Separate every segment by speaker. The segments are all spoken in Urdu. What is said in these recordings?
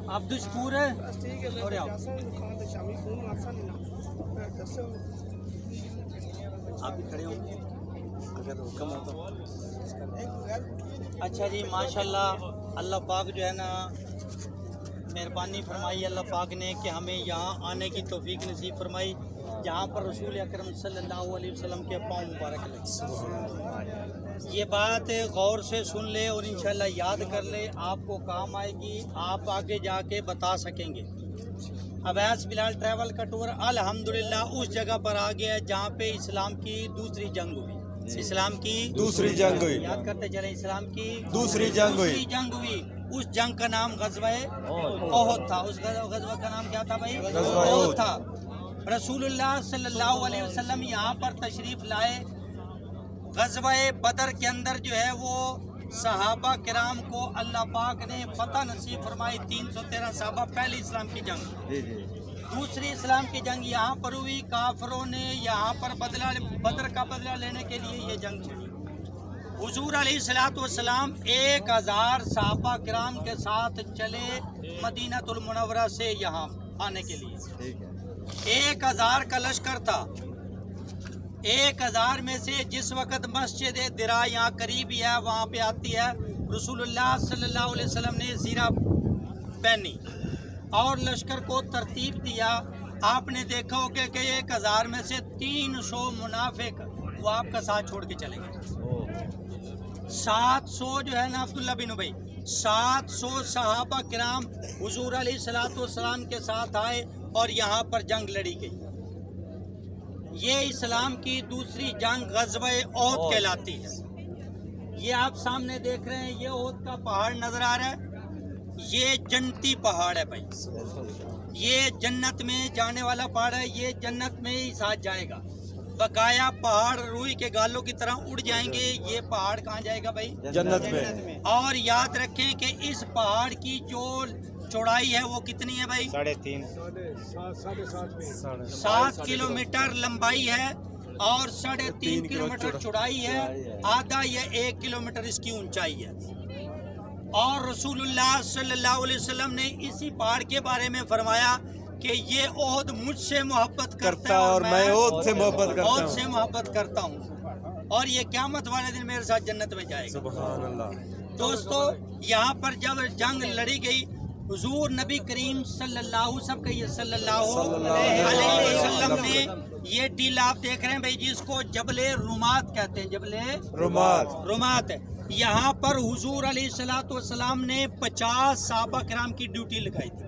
Speaker 1: عبد الشکور ہے اور آپ بھی کھڑے ہوں اگر حکم ہو تو. اچھا جی ماشاءاللہ اللہ پاک جو ہے نا مہربانی فرمائی اللہ پاک نے کہ ہمیں یہاں آنے کی توفیق نصیب فرمائی جہاں پر رسول اکرم صلی اللہ علیہ وسلم کے پاؤں مبارک لگے. یہ بات غور سے سن لے اور انشاءاللہ یاد کر لے, آپ کو کام آئے گی, آپ آگے جا کے بتا سکیں گے. اویس بلال ٹریول کا ٹور الحمدللہ اس جگہ پر آ گیا ہے جہاں پہ اسلام کی دوسری جنگ ہوئی. اسلام کی
Speaker 2: دوسری جنگ ہوئی,
Speaker 1: یاد کرتے چلیں, اسلام کی
Speaker 2: دوسری جنگ ہوئی.
Speaker 1: اس جنگ کا نام غزوہ احد تھا. اس غزوہ کا نام کیا تھا بھائی؟
Speaker 2: غزوہ
Speaker 1: احد تھا. رسول اللہ صلی اللہ علیہ وسلم یہاں پر تشریف لائے. غزوہ بدر کے اندر جو ہے وہ صحابہ کرام کو اللہ پاک نے فتح نصیب فرمائی. 313 صحابہ. پہلی اسلام کی جنگ. دوسری اسلام کی جنگ یہاں پر ہوئی. کافروں نے یہاں پر بدر کا بدلہ لینے کے لیے یہ جنگ چھڑی. حضور علیہ الصلوۃ والسلام 1000 صحابہ کرام کے ساتھ چلے مدینہ المنورہ سے یہاں آنے کے لیے. 1000 کا لشکر تھا. 1000 میں سے جس وقت مسجد درا یہاں قریب ہی ہے وہاں پہ آتی ہے, رسول اللہ صلی اللہ علیہ وسلم نے زیرہ پہنی اور لشکر کو ترتیب دیا. آپ نے دیکھا ہوگا کہ 1000 میں سے 300 منافق وہ آپ کا ساتھ چھوڑ کے چلے گئے. 700 جو ہے نا عبداللہ بن ابی, 700 صحابہ کرام حضور علیہ الصلوۃ والسلام کے ساتھ آئے اور یہاں پر جنگ لڑی گئی. یہ اسلام کی دوسری جنگ غزوہ احد کہلاتی ہے. یہ آپ سامنے دیکھ رہے ہیں, یہ احد کا پہاڑ نظر آ رہا ہے. یہ جنتی پہاڑ ہے بھائی, یہ جنت میں جانے والا پہاڑ ہے. یہ جنت میں ہی ساتھ جائے گا. بقایا پہاڑ روئی کے گالوں کی طرح اڑ جائیں گے. یہ پہاڑ کہاں جائے گا بھائی؟
Speaker 2: جنت میں.
Speaker 1: اور یاد رکھیں کہ اس پہاڑ کی جو چوڑائی ہے وہ کتنی ہے بھائی؟ 7 کلومیٹر لمبائی ہے اور 3.5 کلومیٹر چوڑائی ہے. آدھا یا 1 کلومیٹر اس کی اونچائی ہے. اور رسول اللہ صلی اللہ علیہ وسلم نے اسی پہاڑ کے بارے میں فرمایا کہ یہ احد مجھ سے محبت کرتا ہے اور میں
Speaker 2: احد سے
Speaker 1: محبت کرتا ہوں اور یہ قیامت والے دن میرے ساتھ جنت میں جائے گا.
Speaker 2: سبحان اللہ.
Speaker 1: دوستو یہاں پر جب جنگ لڑی گئی, حضور نبی کریم صلی اللہ علیہ وسلم نے یہ ٹیلا آپ دیکھ رہے ہیں بھائی جس کو جبل رومات کہتے ہیں. جبل رومات. یہاں پر حضور علیہ الصلوۃ والسلام نے 50 صحابہ کرام کی ڈیوٹی لگائی تھی.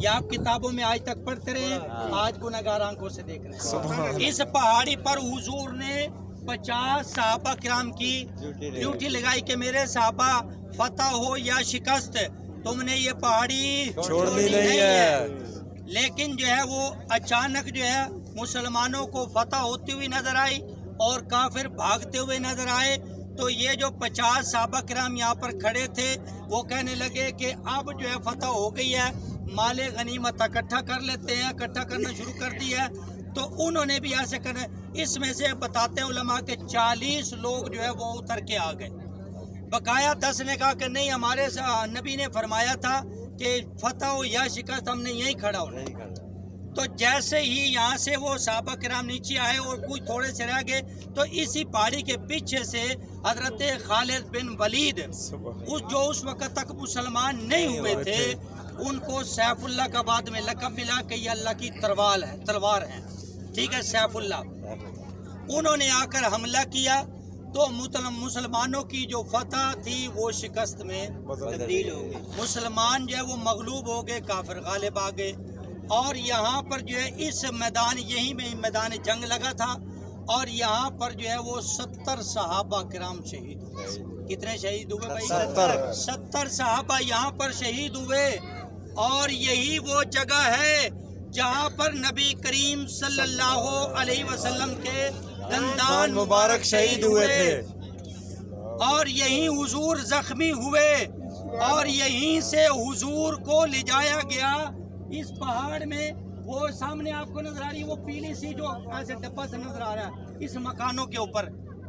Speaker 1: یہ آپ کتابوں میں آج تک پڑھتے رہے, آج گنہگار آنکھوں سے دیکھ رہے ہیں. اس پہاڑی پر حضور نے 50 صحابہ کرام کی ڈیوٹی لگائی کہ میرے صحابہ فتح ہو یا شکست تم نے یہ پہاڑی
Speaker 2: چھوڑنی نہیں ہے.
Speaker 1: لیکن جو ہے وہ اچانک جو ہے مسلمانوں کو فتح ہوتی ہوئی نظر آئی اور کافر بھاگتے ہوئے نظر آئے. تو یہ جو 50 صحابہ کرام یہاں پر کھڑے تھے وہ کہنے لگے کہ اب جو ہے فتح ہو گئی ہے, مال غنیمت اکٹھا کر لیتے ہیں. اکٹھا کرنا شروع کر دیا تو انہوں نے بھی ایسے کرنا. اس میں سے بتاتے ہیں علماء کہ 40 لوگ جو ہے وہ اتر کے آ گئے. بقایا 10 نے کہا کہ نہیں, ہمارے نبی نے فرمایا تھا کہ فتح ہو یا شکست ہم نے یہیں کھڑا ہونا. تو جیسے ہی یہاں سے وہ صحابہ کرام نیچے آئے اور کچھ تھوڑے سے رہ گئے تو اسی پہاڑی کے پیچھے سے حضرت خالد بن ولید جو اس وقت تک مسلمان نہیں ہوئے تھے, ان کو سیف اللہ کا بعد میں لقب ملا کہ یہ اللہ کی تلوار ہے. ٹھیک ہے, سیف اللہ. انہوں نے آ کر حملہ کیا تو مسلمانوں کی جو فتح تھی وہ شکست میں تبدیل ہو گئی. مسلمان جو ہے وہ مغلوب ہو گئے, کافر غالب آ گئے. اور یہاں پر جو ہے اس میدان, یہی میں میدان جنگ لگا تھا اور یہاں پر جو ہے وہ 70 صحابہ کرام شہید ہوئے. کتنے شہید ہوئے بھائی؟ 70 صحابہ یہاں پر شہید ہوئے. اور یہی وہ جگہ ہے جہاں پر نبی کریم صلی اللہ علیہ وسلم کے دندان مبارک شہید ہوئے تھے اور یہیں حضور زخمی ہوئے اور یہیں سے حضور کو لے جایا گیا اس پہاڑ میں. وہ سامنے آپ کو نظر آ رہی ہے وہ پیلی سی جو ایسے ڈبہ سے نظر آ رہا ہے, اس مکانوں کے اوپر